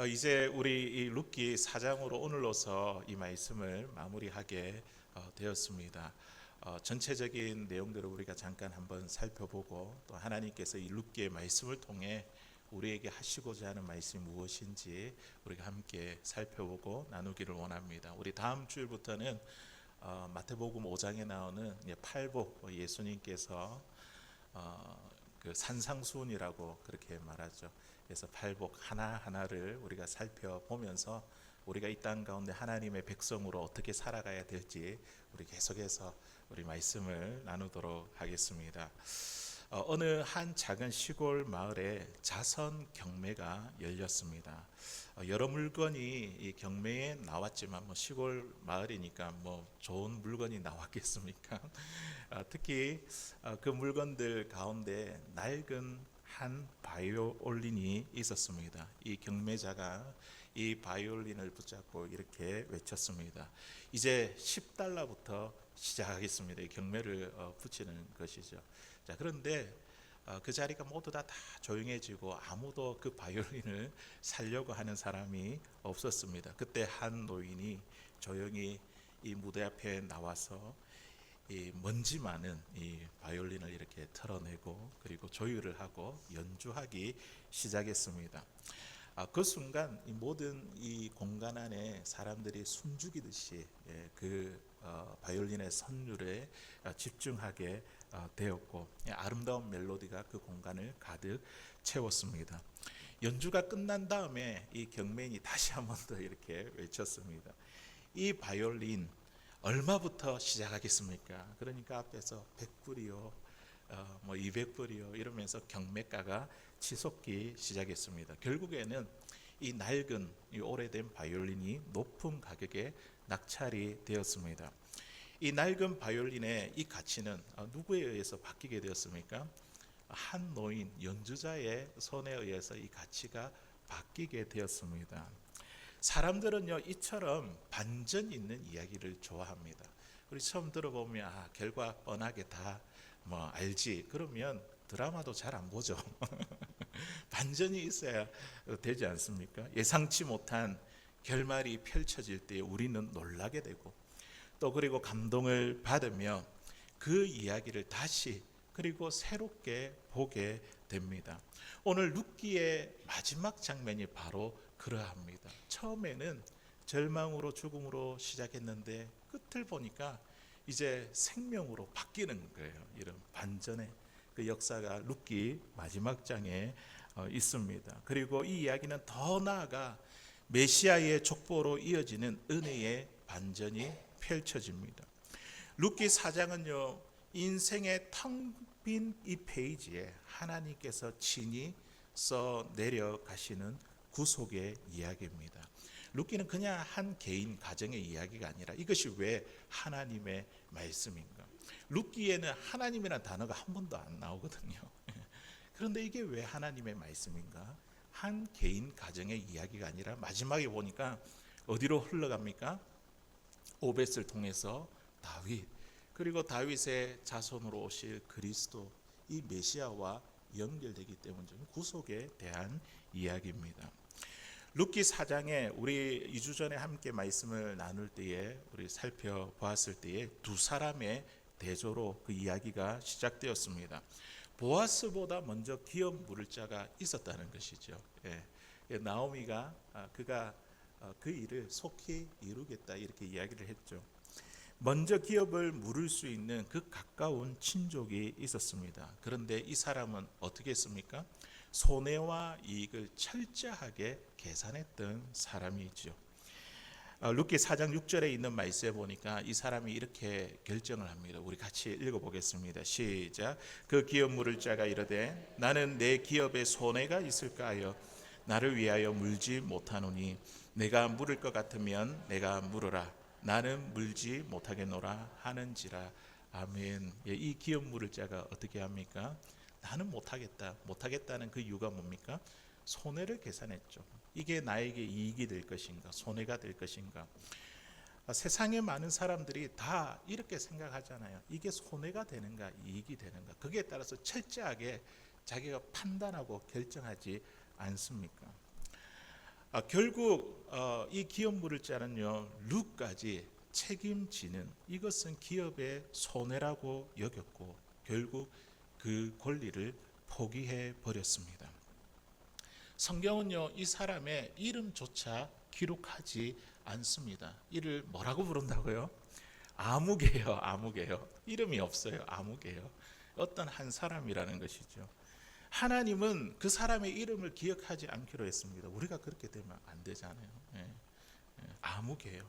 이제 우리 이 룻기 4장으로 오늘로서 이 말씀을 마무리하게 되었습니다. 전체적인 내용들을 우리가 잠깐 한번 살펴보고 또 하나님께서 이 룻기의 말씀을 통해 우리에게 하시고자 하는 말씀이 무엇인지 우리가 함께 살펴보고 나누기를 원합니다. 우리 다음 주일부터는 마태복음 5장에 나오는 팔복, 예수님께서 그 산상수훈이라고 그렇게 말하죠. 그래서 팔복 하나하나를 우리가 살펴보면서 우리가 이 땅 가운데 하나님의 백성으로 어떻게 살아가야 될지 우리 계속해서 우리 말씀을 나누도록 하겠습니다. 어느 한 작은 시골 마을에 자선 경매가 열렸습니다. 여러 물건이 이 경매에 나왔지만 시골 마을이니까 좋은 물건이 나왔겠습니까? 특히 그 물건들 가운데 낡은 한 바이올린이 있었습니다. 이 경매자가 이 바이올린을 붙잡고 이렇게 외쳤습니다. 이제 10달러부터 시작하겠습니다. 이 경매를 붙이는 것이죠. 자, 그런데 그 자리가 모두 다 조용해지고 아무도 그 바이올린을 사려고 하는 사람이 없었습니다. 그때 한 노인이 조용히 이 무대 앞에 나와서 이 먼지 많은 이 바이올린을 이렇게 털어내고 그리고 조율을 하고 연주하기 시작했습니다. 그 순간 이 모든 이 공간 안에 사람들이 숨죽이듯이 그 바이올린의 선율에 집중하게 되었고 아름다운 멜로디가 그 공간을 가득 채웠습니다. 연주가 끝난 다음에 이 경매인이 다시 한 번 더 이렇게 외쳤습니다. 이 바이올린 얼마부터 시작하겠습니까? 그러니까 앞에서 100불이요, 200불이요 이러면서 경매가가 치솟기 시작했습니다. 결국에는 이 낡은 이 오래된 바이올린이 높은 가격에 낙찰이 되었습니다. 이 낡은 바이올린의 이 가치는 누구에 의해서 바뀌게 되었습니까? 한 노인 연주자의 손에 의해서 이 가치가 바뀌게 되었습니다. 사람들은요 이처럼 반전 있는 이야기를 좋아합니다. 우리 처음 들어보면 결과 뻔하게 다 알지 그러면 드라마도 잘 안 보죠. 반전이 있어야 되지 않습니까? 예상치 못한 결말이 펼쳐질 때 우리는 놀라게 되고 또 그리고 감동을 받으며 그 이야기를 다시 그리고 새롭게 보게 됩니다. 오늘 룻기의 마지막 장면이 바로 그러합니다. 처음에는 절망으로 죽음으로 시작했는데 끝을 보니까 이제 생명으로 바뀌는 거예요. 이런 반전의 그 역사가 룻기 마지막 장에 있습니다. 그리고 이 이야기는 더 나아가 메시아의 족보로 이어지는 은혜의 반전이 펼쳐집니다. 룻기 4장은요 인생의 텅 빈 이 페이지에 하나님께서 친히 써 내려가시는 구속의 이야기입니다. 룻기는 그냥 한 개인 가정의 이야기가 아니라 이것이 왜 하나님의 말씀인가? 룻기에는 하나님이라는 단어가 한 번도 안 나오거든요. 그런데 이게 왜 하나님의 말씀인가? 한 개인 가정의 이야기가 아니라 마지막에 보니까 어디로 흘러갑니까? 오벳을 통해서 다윗, 그리고 다윗의 자손으로 오실 그리스도, 이 메시아와 연결되기 때문에 구속에 대한 이야기입니다. 룻기 4장에 우리 2주 전에 함께 말씀을 나눌 때에 우리 살펴보았을 때에 두 사람의 대조로 그 이야기가 시작되었습니다. 보아스보다 먼저 기업 물을 자가 있었다는 것이죠. 나오미가 그가 그 일을 속히 이루겠다 이렇게 이야기를 했죠. 먼저 기업을 물을 수 있는 그 가까운 친족이 있었습니다. 그런데 이 사람은 어떻게 했습니까? 손해와 이익을 철저하게 계산했던 사람이죠. 룻기 4장 6절에 있는 말씀에 보니까 이 사람이 이렇게 결정을 합니다. 우리 같이 읽어보겠습니다. 시작. 그 기업 물을 자가 이르되 나는 내 기업에 손해가 있을까 하여 나를 위하여 물지 못하노니 내가 물을 것 같으면 내가 물으라. 나는 물지 못하겠노라 하는지라. 아멘. 이 기업 물을 자가 어떻게 합니까? 나는 못하겠다. 못하겠다는 그 이유가 뭡니까? 손해를 계산했죠. 이게 나에게 이익이 될 것인가? 손해가 될 것인가? 세상에 많은 사람들이 다 이렇게 생각하잖아요. 이게 손해가 되는가? 이익이 되는가? 거기에 따라서 철저하게 자기가 판단하고 결정하지 않습니까? 결국 이 기업물을 짜는요 룻까지 책임지는 이것은 기업의 손해라고 여겼고 결국 그 권리를 포기해 버렸습니다. 성경은요 이 사람의 이름조차 기록하지 않습니다. 이를 뭐라고 부른다고요? 아무개요. 아무개요. 이름이 없어요. 아무개요. 어떤 한 사람이라는 것이죠. 하나님은 그 사람의 이름을 기억하지 않기로 했습니다. 우리가 그렇게 되면 안 되잖아요. 아무개요.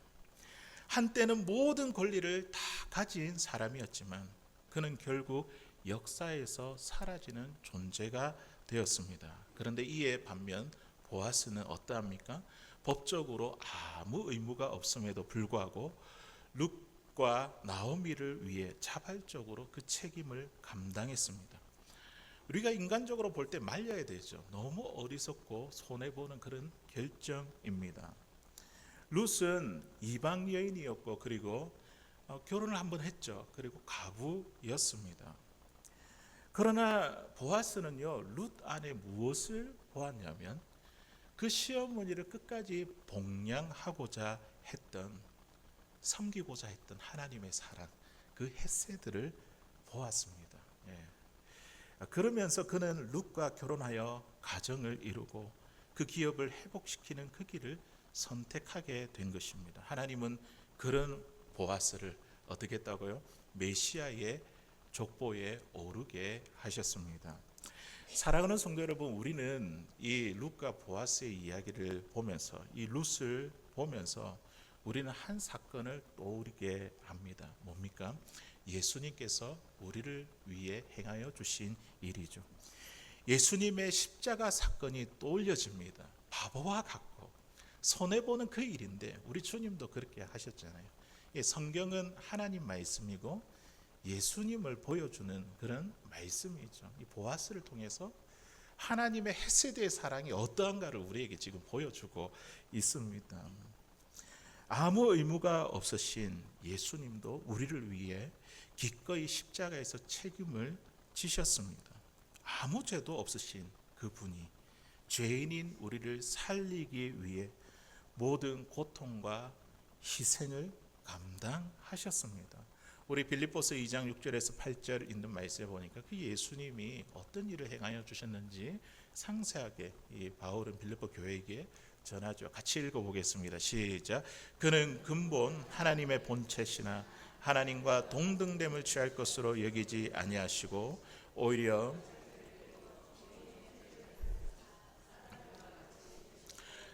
한때는 모든 권리를 다 가진 사람이었지만 그는 결국 역사에서 사라지는 존재가 되었습니다. 그런데 이에 반면 보아스는 어떠합니까? 법적으로 아무 의무가 없음에도 불구하고 룻과 나오미를 위해 자발적으로 그 책임을 감당했습니다. 우리가 인간적으로 볼 때 말려야 되죠. 너무 어리석고 손해보는 그런 결정입니다. 룻은 이방 여인이었고 그리고 결혼을 한번 했죠. 그리고 가부였습니다. 그러나 보아스는요 룻 안에 무엇을 보았냐면 그 시어머니를 끝까지 복양하고자 했던, 섬기고자 했던 하나님의 사랑, 그 헤세드를 보았습니다. 그러면서 그는 룻과 결혼하여 가정을 이루고 그 기업을 회복시키는 그 길을 선택하게 된 것입니다. 하나님은 그런 보아스를 어떻게 했다고요? 메시아의 족보에 오르게 하셨습니다. 사랑하는 성도 여러분, 우리는 이 룻과 보아스의 이야기를 보면서 이 룻을 보면서 우리는 한 사건을 떠올리게 합니다. 뭡니까? 예수님께서 우리를 위해 행하여 주신 일이죠. 예수님의 십자가 사건이 떠올려집니다. 바보와 같고 손해보는 그 일인데 우리 주님도 그렇게 하셨잖아요. 성경은 하나님 말씀이고 예수님을 보여주는 그런 말씀이죠. 이 보아스를 통해서 하나님의 헤세드의 사랑이 어떠한가를 우리에게 지금 보여주고 있습니다. 아무 의무가 없으신 예수님도 우리를 위해 기꺼이 십자가에서 책임을 지셨습니다. 아무 죄도 없으신 그분이 죄인인 우리를 살리기 위해 모든 고통과 희생을 감당하셨습니다. 우리 빌립보서 2장 6절에서 8절 있는 말씀에 보니까 그 예수님이 어떤 일을 행하여 주셨는지 상세하게 이 바울은 빌립보 교회에게 전하죠. 같이 읽어보겠습니다. 시작. 그는 근본 하나님의 본체시나 하나님과 동등됨을 취할 것으로 여기지 아니하시고 오히려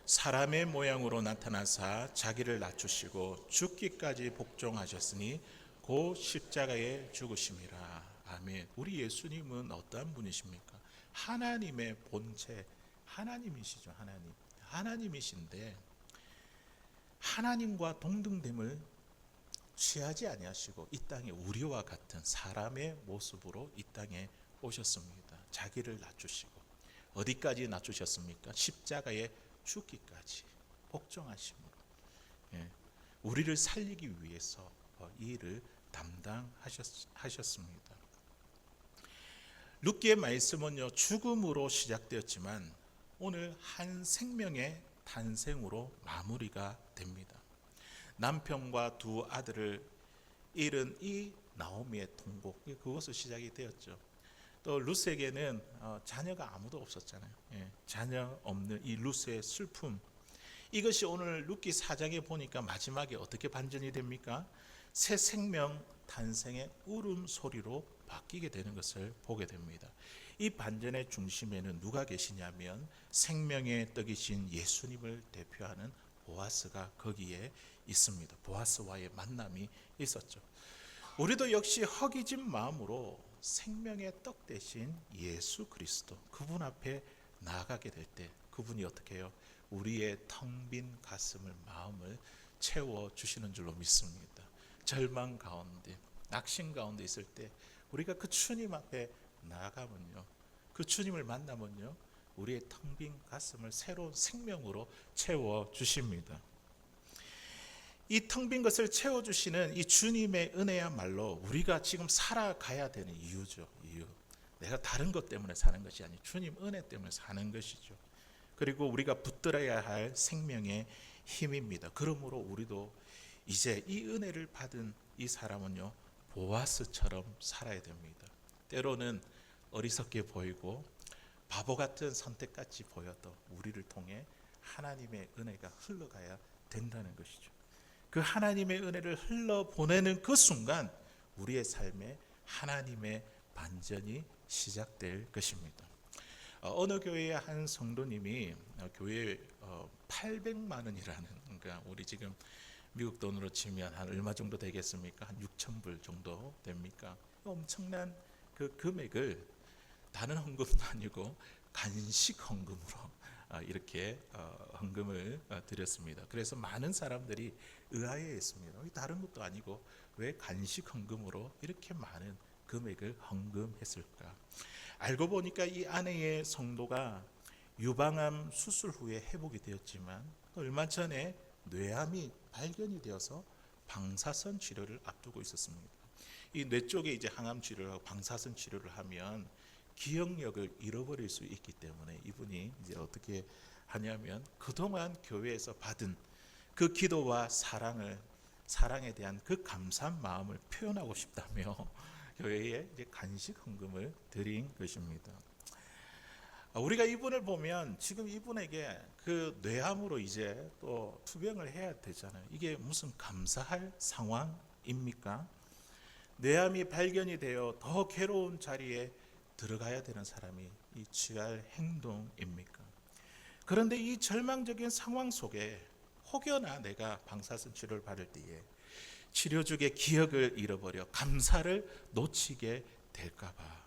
사람의 모양으로 나타나사 자기를 낮추시고 죽기까지 복종하셨으니 그 십자가에 죽으심이라. 아멘. 우리 예수님은 어떠한 분이십니까? 하나님의 본체, 하나님이시죠. 하나님이신데 하나님과 동등됨을 취하지 아니하시고 이 땅에 우리와 같은 사람의 모습으로 이 땅에 오셨습니다. 자기를 낮추시고 어디까지 낮추셨습니까? 십자가에 죽기까지 복종하심으로 우리를 살리기 위해서 이 일을 담당하셨습니다. 룻기의 말씀은요 죽음으로 시작되었지만 오늘 한 생명의 탄생으로 마무리가 됩니다. 남편과 두 아들을 잃은 이 나오미의 통곡, 그것으로 시작이 되었죠. 또 룻에게는 자녀가 아무도 없었잖아요. 자녀 없는 이 룻의 슬픔, 이것이 오늘 룻기 4장에 보니까 마지막에 어떻게 반전이 됩니까? 새 생명 탄생의 울음소리로 바뀌게 되는 것을 보게 됩니다. 이 반전의 중심에는 누가 계시냐면 생명의 떡이신 예수님을 대표하는 보아스가 거기에 있습니다. 보아스와의 만남이 있었죠. 우리도 역시 허기진 마음으로 생명의 떡 대신 예수 그리스도, 그분 앞에 나아가게 될 때 그분이 어떻게 해요? 우리의 텅 빈 가슴을, 마음을 채워주시는 줄로 믿습니다. 절망 가운데, 낙심 가운데 있을 때 우리가 그 주님 앞에 나아가면요, 그 주님을 만나면요, 우리의 텅 빈 가슴을 새로운 생명으로 채워주십니다. 이 텅 빈 것을 채워주시는 이 주님의 은혜야말로 우리가 지금 살아가야 되는 이유죠. 이유. 내가 다른 것 때문에 사는 것이 아니고 주님 은혜 때문에 사는 것이죠. 그리고 우리가 붙들어야 할 생명의 힘입니다. 그러므로 우리도 이제 이 은혜를 받은 이 사람은요, 보아스처럼 살아야 됩니다. 때로는 어리석게 보이고 바보 같은 선택같이 보여도 우리를 통해 하나님의 은혜가 흘러가야 된다는 것이죠. 그 하나님의 은혜를 흘러보내는 그 순간 우리의 삶에 하나님의 반전이 시작될 것입니다. 어느 교회의 한 성도님이 교회에 800만 원이라는, 그러니까 우리 지금 미국 돈으로 치면 한 얼마 정도 되겠습니까? 한 6천 불 정도 됩니까? 엄청난 그 금액을 다른 헌금도 아니고 간식 헌금으로 이렇게 헌금을 드렸습니다. 그래서 많은 사람들이 의아해했습니다. 다른 것도 아니고 왜 간식 헌금으로 이렇게 많은 금액을 헌금했을까? 알고 보니까 이 아내의 성도가 유방암 수술 후에 회복이 되었지만 얼마 전에 뇌암이 발견이 되어서 방사선 치료를 앞두고 있었습니다. 이 뇌 쪽에 이제 항암 치료를 하고 방사선 치료를 하면 기억력을 잃어버릴 수 있기 때문에 이분이 이제 어떻게 하냐면 그동안 교회에서 받은 그 기도와 사랑에 대한 그 감사한 마음을 표현하고 싶다며 교회에 이제 간식 헌금을 드린 것입니다. 우리가 이분을 보면 지금 이분에게 그 뇌암으로 이제 또 투병을 해야 되잖아요. 이게 무슨 감사할 상황입니까? 뇌암이 발견이 되어 더 괴로운 자리에 들어가야 되는 사람이 이 취할 행동입니까? 그런데 이 절망적인 상황 속에 혹여나 내가 방사선 치료를 받을 때에 치료 중에 기억을 잃어버려 감사를 놓치게 될까봐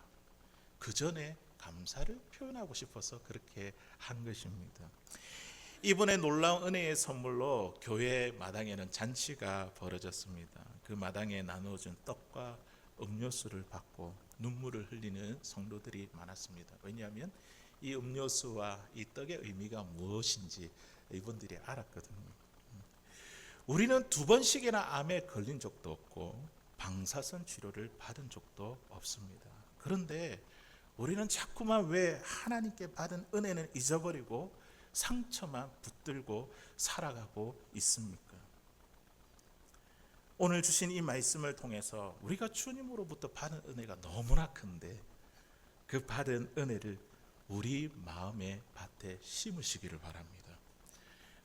그 전에 감사를 표현하고 싶어서 그렇게 한 것입니다. 이분의 놀라운 은혜의 선물로 교회 마당에는 잔치가 벌어졌습니다. 그 마당에 나누어진 떡과 음료수를 받고 눈물을 흘리는 성도들이 많았습니다. 왜냐하면 이 음료수와 이 떡의 의미가 무엇인지 이분들이 알았거든요. 우리는 2번씩이나 암에 걸린 적도 없고 방사선 치료를 받은 적도 없습니다. 그런데 우리는 자꾸만 왜 하나님께 받은 은혜는 잊어버리고 상처만 붙들고 살아가고 있습니까? 오늘 주신 이 말씀을 통해서 우리가 주님으로부터 받은 은혜가 너무나 큰데 그 받은 은혜를 우리 마음의 밭에 심으시기를 바랍니다.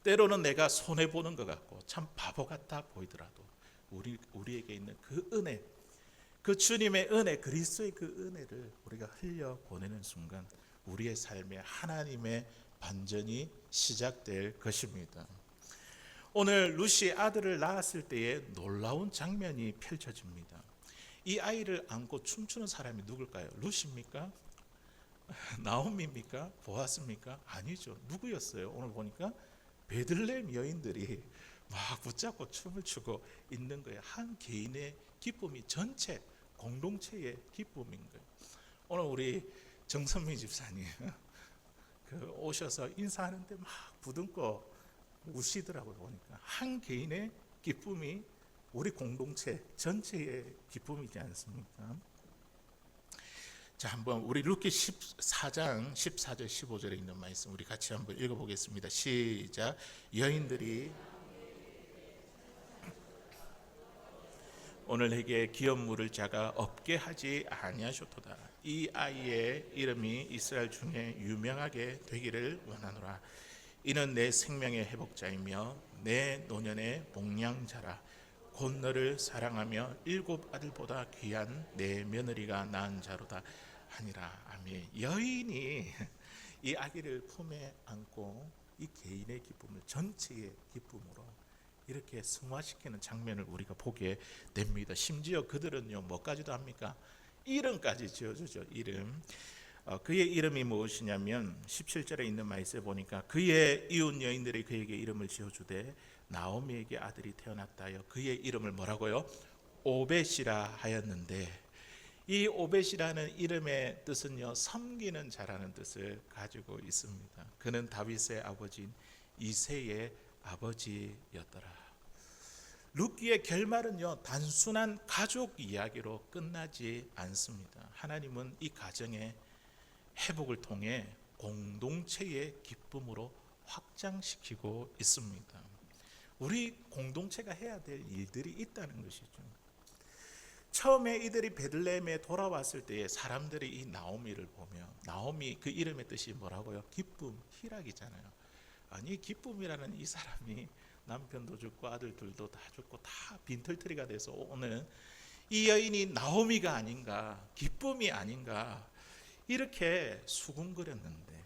때로는 내가 손해보는 것 같고 참 바보 같아 보이더라도 우리에게 있는 그 은혜, 그 주님의 은혜, 그리스도의 그 은혜를 우리가 흘려보내는 순간 우리의 삶에 하나님의 반전이 시작될 것입니다. 오늘 루시 아들을 낳았을 때에 놀라운 장면이 펼쳐집니다. 이 아이를 안고 춤추는 사람이 누굴까요? 루시입니까? 나오미입니까? 보았습니까? 아니죠. 누구였어요? 오늘 보니까 베들레헴 여인들이 막 붙잡고 춤을 추고 있는 거예요. 한 개인의 기쁨이 전체 공동체의 기쁨인 거예요. 오늘 우리 정선미 집사님 오셔서 인사하는데 막 부둥고 우시더라고요. 보니까 한 개인의 기쁨이 우리 공동체 전체의 기쁨이지 않습니까? 자, 한번 우리 룻기 14장 14절 15절에 있는 말씀 우리 같이 한번 읽어보겠습니다. 시작. 여인들이 오늘 내게 기업 물을 자가 없게 하지 아니하셨도다. 이 아이의 이름이 이스라엘 중에 유명하게 되기를 원하노라. 이는 내 생명의 회복자이며 내 노년의 복량자라. 곧 너를 사랑하며 7 아들보다 귀한 내 며느리가 낳은 자로다 하니라. 아멘. 여인이 이 아기를 품에 안고 이 개인의 기쁨을 전체의 기쁨으로 이렇게 승화시키는 장면을 우리가 보게 됩니다. 심지어 그들은요 뭐까지도 합니까? 이름까지 지어주죠. 이름. 그의 이름이 무엇이냐면 17절에 있는 말씀에 보니까 그의 이웃 여인들이 그에게 이름을 지어주되 나오미에게 아들이 태어났다 하여 그의 이름을 뭐라고요? 오벳이라 하였는데 이 오벳이라는 이름의 뜻은요 섬기는 자라는 뜻을 가지고 있습니다. 그는 다윗의 아버지인 이새의 아버지였더라. 룻기의 결말은요 단순한 가족 이야기로 끝나지 않습니다. 하나님은 이 가정의 회복을 통해 공동체의 기쁨으로 확장시키고 있습니다. 우리 공동체가 해야 될 일들이 있다는 것이죠. 처음에 이들이 베들레헴에 돌아왔을 때에 사람들이 이 나오미를 보며, 나오미 그 이름의 뜻이 뭐라고요? 기쁨, 희락이잖아요. 아니 기쁨이라는 이 사람이 남편도 죽고 아들들도 다 죽고 다 빈털터리가 돼서 오는 이 여인이 나오미가 아닌가, 기쁨이 아닌가, 이렇게 수군거렸는데,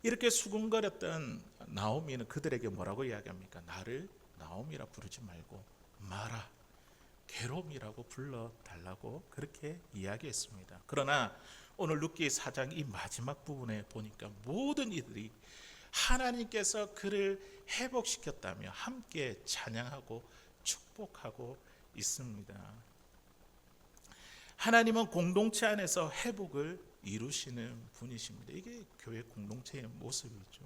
이렇게 수군거렸던 나오미는 그들에게 뭐라고 이야기합니까? 나를 나오미라 부르지 말고 마라, 게롬이라고 불러달라고 그렇게 이야기했습니다. 그러나 오늘 룻기 4장 이 마지막 부분에 보니까 모든 이들이 하나님께서 그를 회복시켰다며 함께 찬양하고 축복하고 있습니다. 하나님은 공동체 안에서 회복을 이루시는 분이십니다. 이게 교회 공동체의 모습이죠.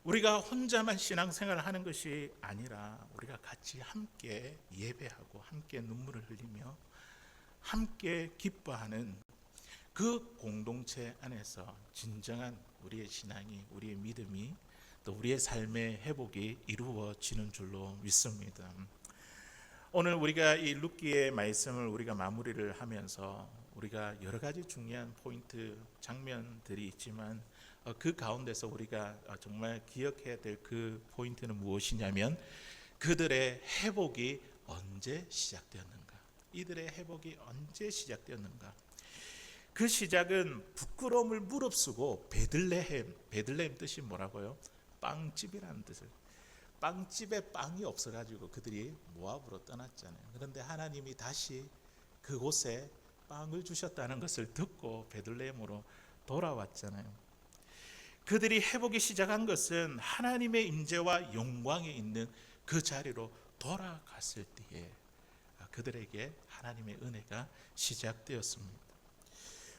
우리가 혼자만 신앙생활을 하는 것이 아니라 우리가 같이 함께 예배하고 함께 눈물을 흘리며 함께 기뻐하는 그 공동체 안에서 진정한 우리의 신앙이, 우리의 믿음이, 또 우리의 삶의 회복이 이루어지는 줄로 믿습니다. 오늘 우리가 이 룻기의 말씀을 우리가 마무리를 하면서 우리가 여러 가지 중요한 포인트, 장면들이 있지만 그 가운데서 우리가 정말 기억해야 될 그 포인트는 무엇이냐면 그들의 회복이 언제 시작되었는가? 이들의 회복이 언제 시작되었는가? 그 시작은 부끄러움을 무릅쓰고 베들레헴 뜻이 뭐라고요? 빵집이라는 뜻을. 빵집에 빵이 없어가지고 그들이 모압으로 떠났잖아요. 그런데 하나님이 다시 그곳에 빵을 주셨다는 것을 듣고 베들레헴으로 돌아왔잖아요. 그들이 회복이 시작한 것은 하나님의 임재와 영광이 있는 그 자리로 돌아갔을 때에 그들에게 하나님의 은혜가 시작되었습니다.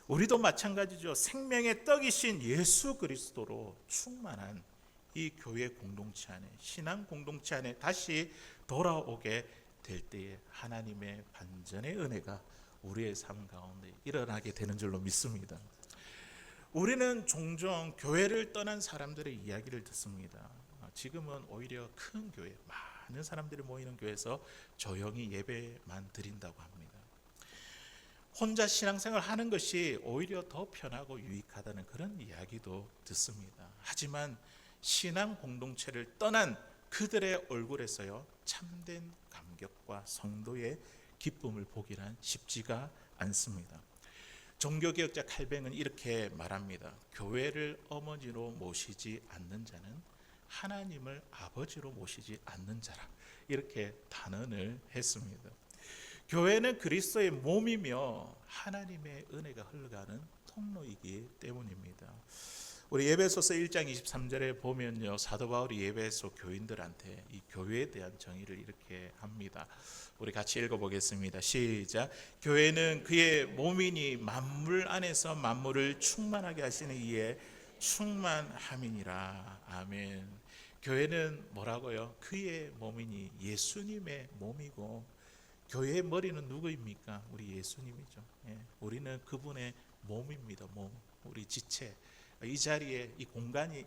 우리도 마찬가지죠. 생명의 떡이신 예수 그리스도로 충만한 이 교회 공동체 안에, 신앙 공동체 안에 다시 돌아오게 될 때에 하나님의 반전의 은혜가 우리의 삶 가운데 일어나게 되는 줄로 믿습니다. 우리는 종종 교회를 떠난 사람들의 이야기를 듣습니다. 지금은 오히려 큰 교회, 많은 사람들이 모이는 교회에서 조용히 예배만 드린다고 합니다. 혼자 신앙생활 하는 것이 오히려 더 편하고 유익하다는 그런 이야기도 듣습니다. 하지만 신앙 공동체를 떠난 그들의 얼굴에서요, 참된 감격과 성도의 기쁨을 보기란 쉽지가 않습니다. 종교개혁자 칼뱅은 이렇게 말합니다. 교회를 어머니로 모시지 않는 자는 하나님을 아버지로 모시지 않는 자라, 이렇게 단언을 했습니다. 교회는 그리스도의 몸이며 하나님의 은혜가 흘러가는 통로이기 때문입니다. 우리 에베소서 1장 23절에 보면요, 사도 바울이 에베소 교인들한테 이 교회에 대한 정의를 이렇게 합니다. 우리 같이 읽어보겠습니다. 시작. 교회는 그의 몸이니 만물 안에서 만물을 충만하게 하시는 이에 충만함이니라. 아멘. 교회는 뭐라고요? 그의 몸이니 예수님의 몸이고, 교회의 머리는 누구입니까? 우리 예수님이죠. 우리는 그분의 몸입니다. 몸, 우리 지체. 이 자리에, 이 공간이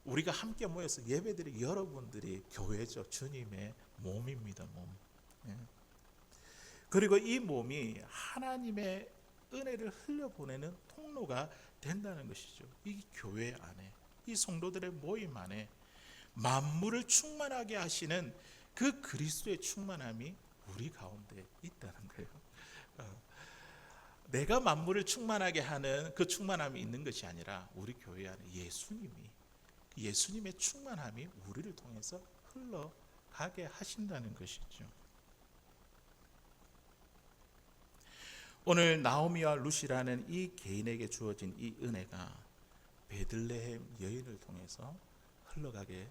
우리가 함께 모여서 예배드린 여러분들이 교회죠. 주님의 몸입니다. 몸. 그리고 이 몸이 하나님의 은혜를 흘려보내는 통로가 된다는 것이죠. 이 교회 안에, 이 성도들의 모임 안에 만물을 충만하게 하시는 그 그리스도의 충만함이 우리 가운데 있다는 거예요. 내가 만물을 충만하게 하는 그 충만함이 있는 것이 아니라 우리 교회 안에 예수님의 충만함이 우리를 통해서 흘러가게 하신다는 것이죠. 오늘 나오미와 룻이라는 이 개인에게 주어진 이 은혜가 베들레헴 여인을 통해서 흘러가게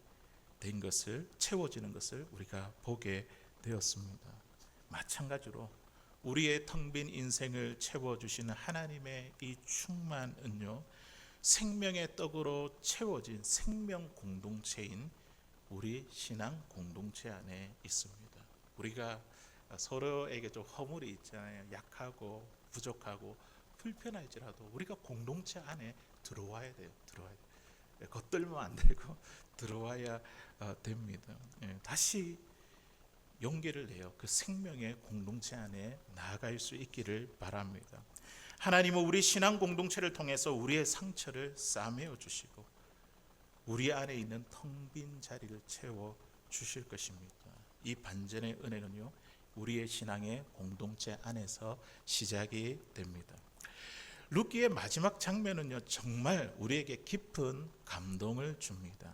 된 것을, 채워지는 것을 우리가 보게 되었습니다. 마찬가지로 우리의 텅 빈 인생을 채워주시는 하나님의 이 충만은요, 생명의 떡으로 채워진 생명 공동체인 우리 신앙 공동체 안에 있습니다. 우리가 서로에게 좀 허물이 있잖아요. 약하고 부족하고 불편할지라도 우리가 공동체 안에 들어와야 돼요. 들어와야 돼요. 겉들면 안 되고 들어와야 됩니다. 다시 용기를 내어 그 생명의 공동체 안에 나아갈 수 있기를 바랍니다. 하나님은 우리 신앙 공동체를 통해서 우리의 상처를 싸매어 주시고 우리 안에 있는 텅 빈 자리를 채워 주실 것입니다. 이 반전의 은혜는요, 우리의 신앙의 공동체 안에서 시작이 됩니다. 룻기의 마지막 장면은요, 정말 우리에게 깊은 감동을 줍니다.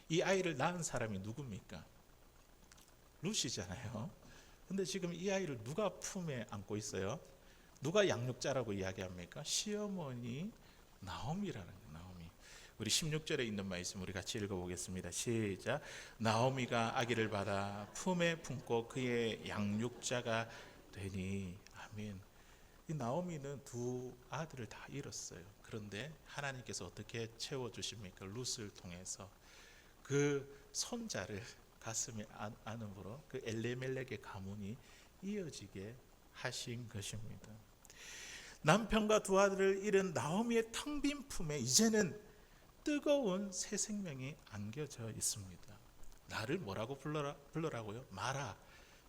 이 아이를 낳은 사람이 누굽니까? 룻이잖아요. 근데 지금 이 아이를 누가 품에 안고 있어요? 누가 양육자라고 이야기합니까? 시어머니 나오미라는 거예요. 나오미. 우리 16절에 있는 말씀 우리 같이 읽어보겠습니다. 시작. 나오미가 아기를 받아 품에 품고 그의 양육자가 되니. 아멘. 이 나오미는 두 아들을 다 잃었어요. 그런데 하나님께서 어떻게 채워주십니까? 룻을 통해서 그 손자를 가슴에 안음으로 그 엘레멜렉의 가문이 이어지게 하신 것입니다. 남편과 두 아들을 잃은 나오미의 텅 빈 품에 이제는 뜨거운 새 생명이 안겨져 있습니다. 나를 뭐라고 불러라고요? 마라,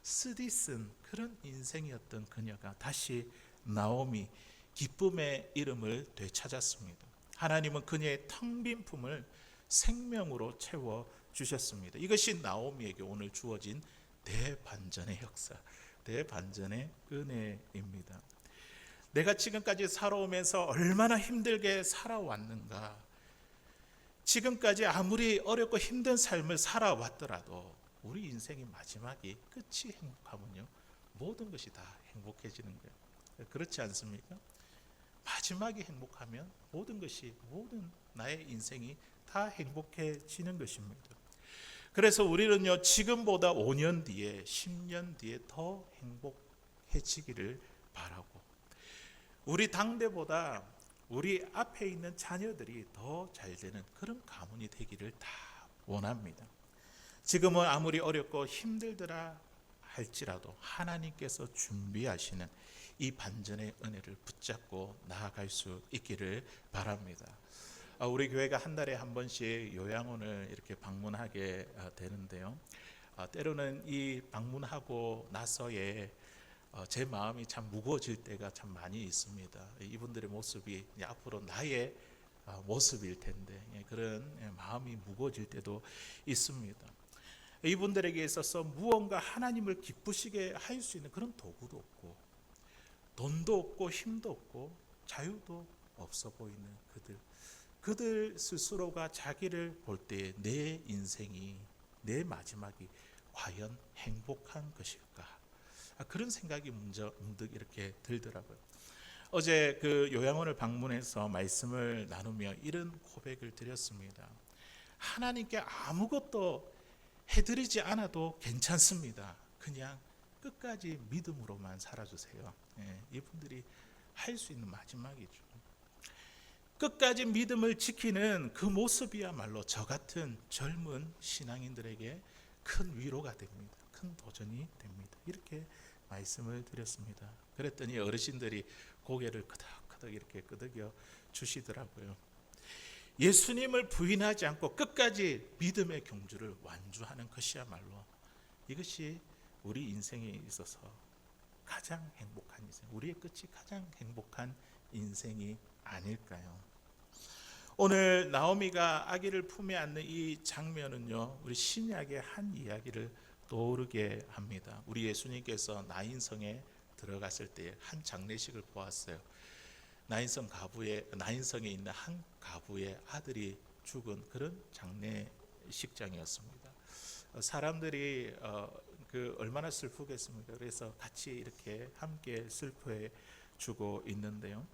쓰디쓴 그런 인생이었던 그녀가 다시 나오미, 기쁨의 이름을 되찾았습니다. 하나님은 그녀의 텅 빈 품을 생명으로 채워 주셨습니다. 이것이 나오미에게 오늘 주어진 대반전의 역사, 대반전의 은혜입니다. 내가 지금까지 살아오면서 얼마나 힘들게 살아왔는가. 지금까지 아무리 어렵고 힘든 삶을 살아왔더라도 우리 인생의 마지막이 끝이 행복하면요, 모든 것이 다 행복해지는 거예요. 그렇지 않습니까? 마지막이 행복하면 모든 나의 인생이 다 행복해지는 것입니다. 그래서 우리는요, 지금보다 5년 뒤에 10년 뒤에 더 행복해지기를 바라고, 우리 당대보다 우리 앞에 있는 자녀들이 더 잘되는 그런 가문이 되기를 다 원합니다. 지금은 아무리 어렵고 힘들더라 할지라도 하나님께서 준비하시는 이 반전의 은혜를 붙잡고 나아갈 수 있기를 바랍니다. 우리 교회가 한 달에 한 번씩 요양원을 이렇게 방문하게 되는데요. 때로는 이 방문하고 나서의 제 마음이 참 무거워질 때가 참 많이 있습니다. 이분들의 모습이 앞으로 나의 모습일 텐데 그런 마음이 무거워질 때도 있습니다. 이분들에게 있어서 무언가 하나님을 기쁘시게 할 수 있는 그런 도구도 없고 돈도 없고 힘도 없고 자유도 없어 보이는 그들 스스로가 자기를 볼 때 내 인생이, 내 마지막이 과연 행복한 것일까? 그런 생각이 문득 이렇게 들더라고요. 어제 그 요양원을 방문해서 말씀을 나누며 이런 고백을 드렸습니다. 하나님께 아무것도 해드리지 않아도 괜찮습니다. 그냥 끝까지 믿음으로만 살아주세요. 이분들이 할 수 있는 마지막이죠. 끝까지 믿음을 지키는 그 모습이야말로 저 같은 젊은 신앙인들에게 큰 위로가 됩니다. 큰 도전이 됩니다. 이렇게 말씀을 드렸습니다. 그랬더니 어르신들이 고개를 끄덕끄덕 이렇게 끄덕여 주시더라고요. 예수님을 부인하지 않고 끝까지 믿음의 경주를 완주하는 것이야말로 이것이 우리 인생에 있어서 가장 행복한 인생, 우리의 끝이 가장 행복한 인생이 아닐까요? 오늘 나오미가 아기를 품에 안는 이 장면은요, 우리 신약의 한 이야기를 떠오르게 합니다. 우리 예수님께서 나인성에 들어갔을 때 한 장례식을 보았어요. 나인성에 있는 한 가부의 아들이 죽은 그런 장례식장이었습니다. 사람들이 얼마나 슬프겠습니까? 그래서 같이 이렇게 함께 슬퍼해 주고 있는데요.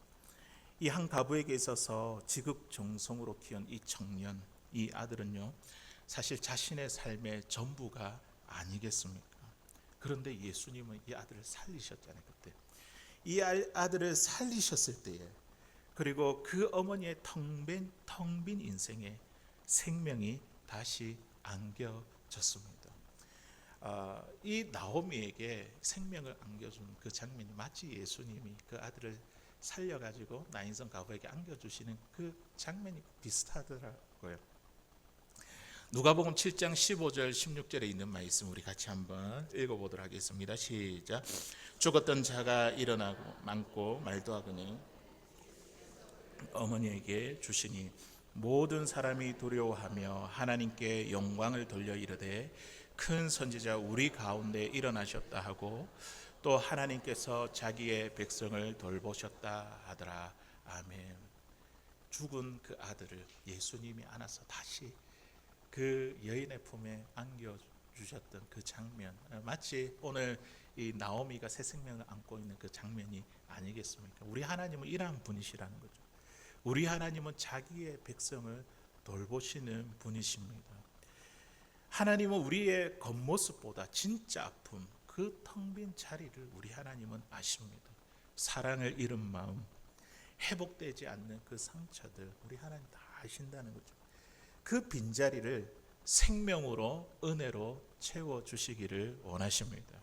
이 한 가부에게 있어서 지극정성으로 키운 이 청년, 이 아들은요, 사실 자신의 삶의 전부가 아니겠습니까? 그런데 예수님은 이 아들을 살리셨잖아요. 그때 이 아들을 살리셨을 때에, 그리고 그 어머니의 텅 빈 인생에 생명이 다시 안겨졌습니다. 이 나오미에게 생명을 안겨준 그 장면이 마치 예수님이 그 아들을 살려가지고 나인성 과부에게 안겨주시는 그 장면이 비슷하더라고요. 누가복음 7장 15절 16절에 있는 말씀 우리 같이 한번 읽어보도록 하겠습니다. 시작. 죽었던 자가 일어나고 많고 말도 하거니 어머니에게 주시니 모든 사람이 두려워하며 하나님께 영광을 돌려 이르되 큰 선지자 우리 가운데 일어나셨다 하고 또 하나님께서 자기의 백성을 돌보셨다 하더라. 아멘. 죽은 그 아들을 예수님이 안아서 다시 그 여인의 품에 안겨주셨던 그 장면, 마치 오늘 이 나오미가 새 생명을 안고 있는 그 장면이 아니겠습니까? 우리 하나님은 이러한 분이시라는 거죠. 우리 하나님은 자기의 백성을 돌보시는 분이십니다. 하나님은 우리의 겉모습보다 진짜 아픔, 그 텅 빈 자리를 우리 하나님은 아십니다. 사랑을 잃은 마음, 회복되지 않는 그 상처들 우리 하나님 다 아신다는 거죠. 그 빈자리를 생명으로 은혜로 채워주시기를 원하십니다.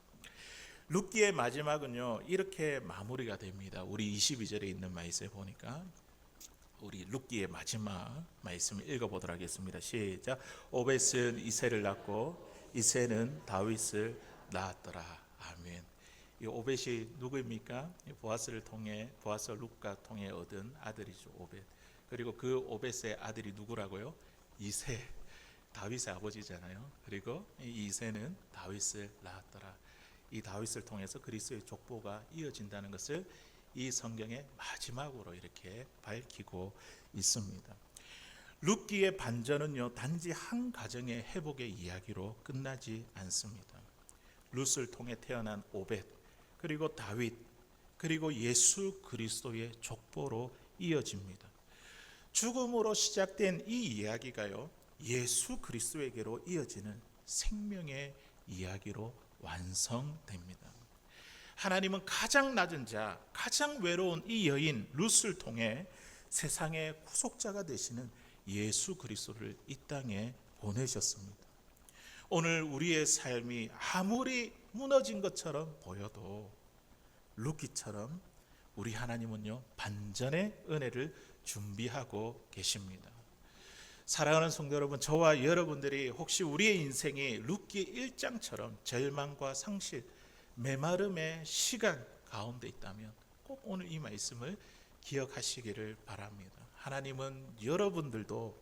룻기의 마지막은요 이렇게 마무리가 됩니다. 우리 22절에 있는 말씀에 보니까 우리 룻기의 마지막 말씀을 읽어보도록 하겠습니다. 시작. 오벳은 이새를 낳고 이새는 다윗을 낳았더라. 아멘. 이 오벳이 누구입니까? 보아스를 통해 보아스 룻과 통해 얻은 아들이죠. 오벳. 그리고 그 오벳의 아들이 누구라고요? 이새. 다윗의 아버지잖아요. 그리고 이 이새는 다윗을 낳았더라. 이 다윗을 통해서 그리스도의 족보가 이어진다는 것을 이 성경의 마지막으로 이렇게 밝히고 있습니다. 룻기의 반전은요 단지 한 가정의 회복의 이야기로 끝나지 않습니다. 룻을 통해 태어난 오벳, 그리고 다윗, 그리고 예수 그리스도의 족보로 이어집니다. 죽음으로 시작된 이 이야기가요 예수 그리스도에게로 이어지는 생명의 이야기로 완성됩니다. 하나님은 가장 낮은 자, 가장 외로운 이 여인 룻을 통해 세상의 구속자가 되시는 예수 그리스도를 이 땅에 보내셨습니다. 오늘 우리의 삶이 아무리 무너진 것처럼 보여도 룻기처럼 우리 하나님은요 반전의 은혜를 준비하고 계십니다. 사랑하는 성도 여러분, 저와 여러분들이 혹시 우리의 인생이 룻기 1장처럼 절망과 상실, 메마름의 시간 가운데 있다면 꼭 오늘 이 말씀을 기억하시기를 바랍니다. 하나님은 여러분들도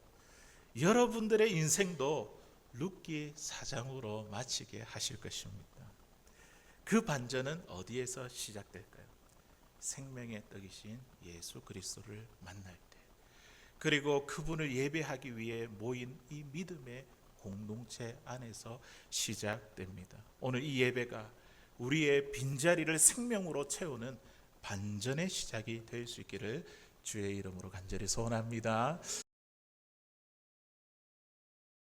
여러분들의 인생도 룻기 4장으로 마치게 하실 것입니다. 그 반전은 어디에서 시작될까요? 생명의 떡이신 예수 그리스도를 만날 때, 그리고 그분을 예배하기 위해 모인 이 믿음의 공동체 안에서 시작됩니다. 오늘 이 예배가 우리의 빈자리를 생명으로 채우는 반전의 시작이 될 수 있기를 주의 이름으로 간절히 소원합니다.